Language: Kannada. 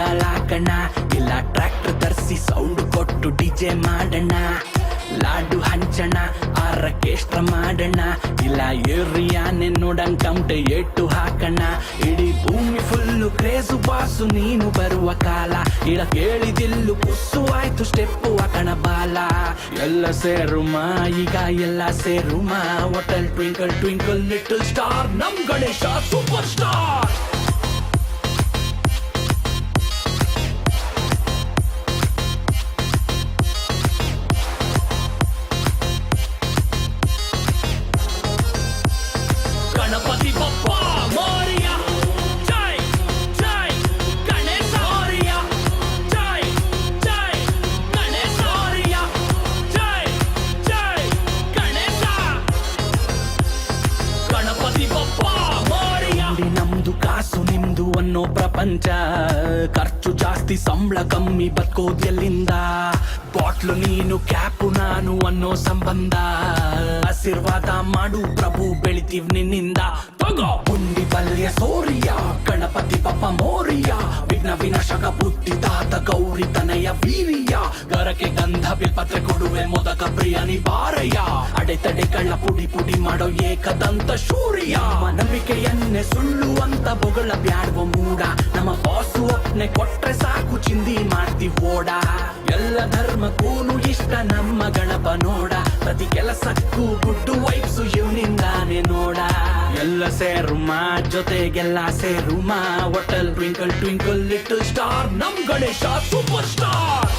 ಹಾಲ್ ಹಾಕಣ, ಇಲ್ಲ ಟ್ರ್ಯಾಕ್ಟರ್ ತರಿಸಿ ಸೌಂಡ್ ಕೊಟ್ಟು ಡಿಜೆ ಮಾಡೋಣ, ಲಾಡು ಹಂಚಣ ಆರ್ಕೆಸ್ಟ್ರಾ ಮಾಡೋಣ, ಇಲ್ಲ ಏರಿಯಾನೆ ನೋಡಂಗ್ ಕೌಂಟೆ ಏಟು ಹಾಕಣ. ಇಡೀ ಭೂಮಿ ಫುಲ್ಲು ಕ್ರೇಜು ಬಾಸು ನೀನು ಬರುವ ಕಾಲ, ಇಳ ಕೇಳಿದಿಲ್ಲು ಪುಸ್ಸು ಆಯ್ತು ಸ್ಟೆಪ್ಪು ಹಾಕಣ ಬಾಲ. ಎಲ್ಲ ಸೇರುಮ ಈಗ ಎಲ್ಲ ಸೇರುಮ, hotel twinkle twinkle little star ನಮ್ ಗಣೇಶ ಸೂಪರ್ ಸ್ಟಾರ್. ಗಣಪತಿ ಬಪ್ಪ ಮೋರಿಯ ಜೈ ಜೈ ಗಣೇಶ ಮೋರಿಯ ಜೈ ಜೈ ಗಣೇಶ ಮೋರಿಯ ಜೈ ಜೈ ಗಣೇಶ. ಗಣಪತಿ ಬಪ್ಪ ಮೋರಿಯ. ನಮ್ದು ಕಾಸು ನಿಮ್ದು ಅನ್ನೋ ಪ್ರಪಂಚ, ಖರ್ಚು ಜಾಸ್ತಿ ಸಂಬಳ ಕಮ್ಮಿ ಬದುಕೋದ್ ಎಲ್ಲಿಂದ, ಬಾಟ್ಲು ನೀನು ಕ್ಯಾಪು ನಾನು ಅನ್ನೋ ಸಂಬಂಧ, ಆಶೀರ್ವಾದ ಮಾಡು ಪ್ರಭು ಬೆಳಿತೀವ್ ನಿನ್ನಿಂದ. ತಗೋ ಪುಂಡಿ ಪಲ್ಯ ಸೋರಿಯ ಗಣಪತಿ ಬಪ್ಪ ಮೋರಿಯ, ವಿಘ್ನ ವಿನಾಶಕ ಬುದ್ಧಿ ತಾತ ಗೌರಿ ತನಯ ವೀರ್ಯ, ಗರಕ್ಕೆ ಗಂಧ ಬಿಲ್ಪತ್ರೆ ಕೊಡುವೆ ಮೊದಕ ಪ್ರಿಯನಿ ಬಾರಯ್ಯ, ಅಡೆತಡೆ ಕಳ್ಳ ಪುಡಿ ಪುಡಿ ಮಾಡೋ ಏಕದಂತ ಶೂರ್ಯ. ನಂಬಿಕೆಯನ್ನೇ ಸುಳ್ಳು ಅಂತ ಬೊಗಳ ಬ್ಯಾಡುವ ಮೂಡ, ನಮ್ಮ ಬಾಸು ಒಪ್ನೆ ಕೊಟ್ರೆ ಸಾಕು ಚಿಂದಿ ಮಾಡ್ತೀವಿ ಓಡ. ಎಲ್ಲ ಧರ್ಮಕ್ಕೂನು ಇಷ್ಟ ನಮ್ಮ ಗಣಪ ನೋಡ, ಪ್ರತಿ ಕೆಲಸಕ್ಕೂ ಗುಡ್ಡು ವೈಬ್ಸು ಇವನಿಂದಾನೆ ನೋಡ. ಎಲ್ಲ ಸೇರುಮ ಜೊತೆಗೆಲ್ಲ ಸೇರುಮ, hotel twinkle twinkle little star ನಮ್ ಗಣೇಶ ಸೂಪರ್ ಸ್ಟಾರ್.